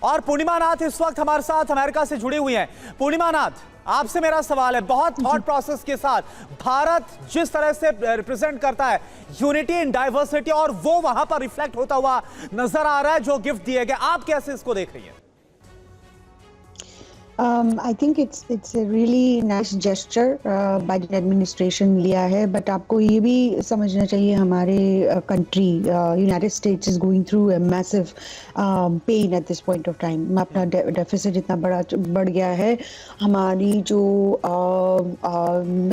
और पूर्णिमा नाथ इस वक्त हमारे साथ अमेरिका से जुड़ी हुई हैं। पूर्णिमा नाथ, आपसे मेरा सवाल है, बहुत थॉट प्रोसेस के साथ भारत जिस तरह से रिप्रेजेंट करता है यूनिटी इन डाइवर्सिटी, और वो वहां पर रिफ्लेक्ट होता हुआ नजर आ रहा है जो गिफ्ट दिए गए, आप कैसे इसको देख रही हैं? I think it's a really nice gesture Biden administration लिया है, but आपको ये भी समझना चाहिए हमारे country United States is going through a massive pain at this point of time. अपना deficit इतना बढ़ गया है, हमारी जो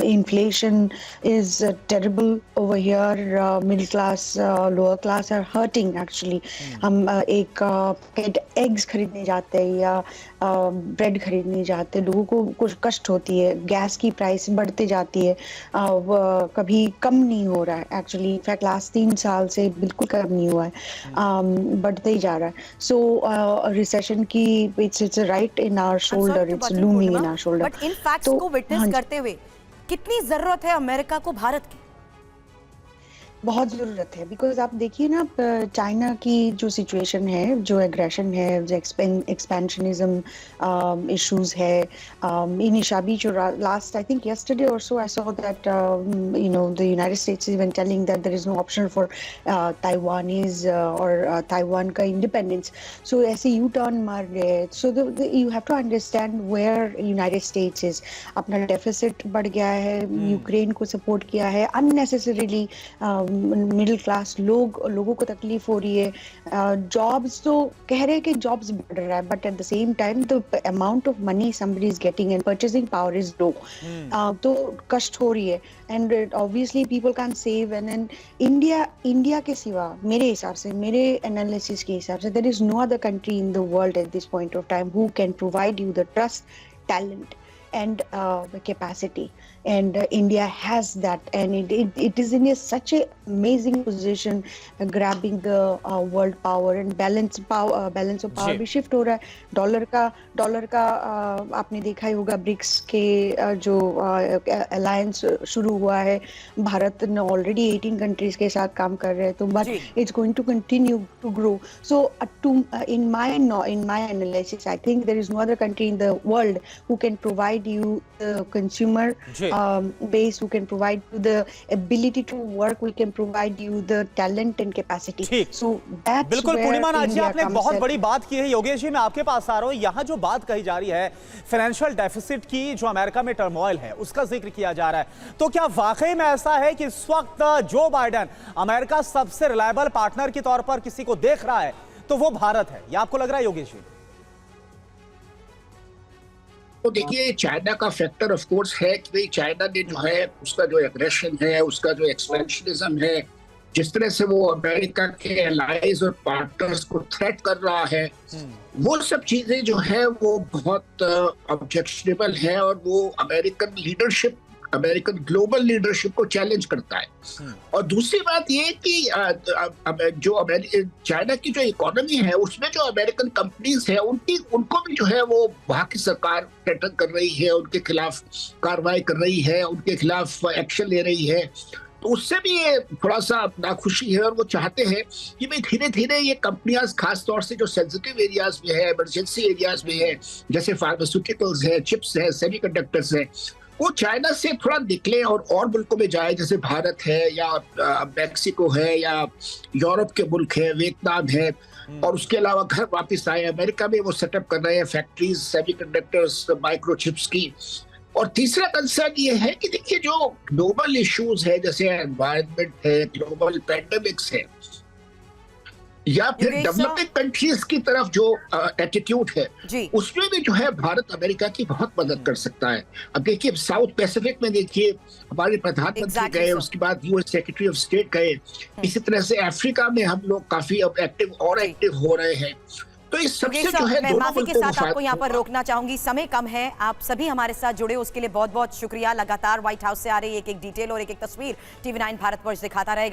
inflation is terrible over here. Middle class, lower class are hurting actually. हम एक पैकेट eggs खरीदने जाते हैं या ब्रेड खरीदने जाते, लोगों को कुछ कष्ट होती है, गैस की प्राइस बढ़ते जाती है, कभी कम नहीं हो रहा है एक्चुअली, इनफैक्ट लास्ट 3 साल से बिल्कुल कम नहीं हुआ है, बढ़ते ही जा रहा है। सो रिसेशन की it's right in our shoulder, it's looming in our shoulder. But in facts को विटनेस करते हुए कितनी जरूरत है अमेरिका को भारत की? बहुत ज़रूरत है, बिकॉज आप देखिए ना, चाइना की जो सिचुएशन है, जो एग्रेशन है, जो एक्सपेंशनिज्म इश्यूज है, initially जो last I think yesterday or so I saw that the United States is even telling that there is no option for Taiwanese or Taiwan का independence, so ऐसे U-turn मार रहे हैं। So you have to understand where United States is, अपना deficit बढ़ गया है, Ukraine को सपोर्ट किया है unnecessarily, मिडिल क्लास लोगों को तकलीफ हो रही है, जॉब्स तो कह रहे हैं कि जॉब्स बढ़ रहा है, but at the same time the amount of money somebody is getting and purchasing power is low, तो कष्ट हो रही है, and obviously people can save, and India के सिवा मेरे हिसाब से, मेरे एनालिसिस के हिसाब से, there is no other country in the world at this point of time who can provide you the trust, talent and the capacity, and India has that, and it is in such a amazing position, grabbing the world power, and balance of power भी shift हो रहा है। Dollar का आपने देखा ही होगा, BRICS के जो अलायंस शुरू हुआ है, भारत ने ऑलरेडी 18 कंट्रीज के साथ काम कर रहे हैं, तो but it's going to continue to grow. So in my analysis, I think there is no other country in the world who can provide you the consumer base, who can provide you the ability to work, we can provide you the talent and capacity. So that's बिल्कुल पूर्णिमा नाथ जी, आपने बहुत बड़ी बात की है। योगेश जी, मैं आपके पास आ रहा हूँ। यहाँ जो बात कही जा रही है फाइनेंशियल डेफिसिट की, जो अमेरिका में टर्मोइल है उसका जिक्र किया जा रहा है, तो क्या वाकई में ऐसा है कि इस वक्त जो बाइडेन अमेरिका सबसे रिलायबल पार्टनर के तौर पर किसी को देख रहा है तो वो भारत है? या आपको लग रहा है योगेश जी? तो देखिए, चाइना का फैक्टर ऑफ कोर्स है कि भाई चाइना ने जो है उसका जो एग्रेशन है, उसका जो एक्सपेंशनिज्म है, जिस तरह से वो अमेरिका के एलाइज और पार्टनर्स को थ्रेट कर रहा है, वो सब चीजें जो है वो बहुत ऑब्जेक्शनेबल है, और वो अमेरिकन ग्लोबल लीडरशिप को चैलेंज करता है। और दूसरी बात ये कि जो चाइना की जो इकोनॉमी है, उसमें जो अमेरिकन कंपनीज है, उनको भी जो है वो वहाँ की सरकार थ्रेटन कर रही है, उनके खिलाफ कार्रवाई कर रही है, उनके खिलाफ एक्शन ले रही है, तो उससे भी ये थोड़ा सा नाखुशी है, और वो चाहते हैं कि भाई धीरे धीरे ये कंपनियां, खास तौर से जो सेंसिटिव एरियाज में है, इमरजेंसी एरियाज में है, जैसे फार्मास्यूटिकल्स है, चिप्स है, सेमीकंडक्टर्स है, वो चाइना से थोड़ा निकले और मुल्कों में जाए, जैसे भारत है या मैक्सिको है या यूरोप के मुल्क है, वियतनाम है, और उसके अलावा घर वापस आए। अमेरिका में वो सेटअप कर रहे हैं फैक्ट्रीज सेमीकंडक्टर्स, माइक्रोचिप्स की। और तीसरा कंसर्न ये है कि देखिए, जो ग्लोबल इश्यूज है, जैसे एनवायरनमेंट है, ग्लोबल पैंडेमिक्स है, या फिर डेवलपिंग कंट्रीज की तरफ जो एटीट्यूड है, उसमें भी जो है भारत अमेरिका की बहुत मदद कर सकता है। अब देखिए, साउथ पैसिफिक में देखिए, हमारे प्रधानमंत्री गए, उसके बाद यूएस सेक्रेटरी ऑफ स्टेट गए, इसी तरह से अफ्रीका में हम लोग काफी अब एक्टिव हो रहे हैं। तो इस सबसे जो है, मैं माफी के साथ आपको यहाँ पर रोकना चाहूंगी, समय कम है। आप सभी हमारे साथ जुड़े, उसके लिए बहुत बहुत शुक्रिया। लगातार व्हाइट हाउस से आ रही एक डिटेल और एक तस्वीर TV9 भारतवर्ष दिखाता रहेगा।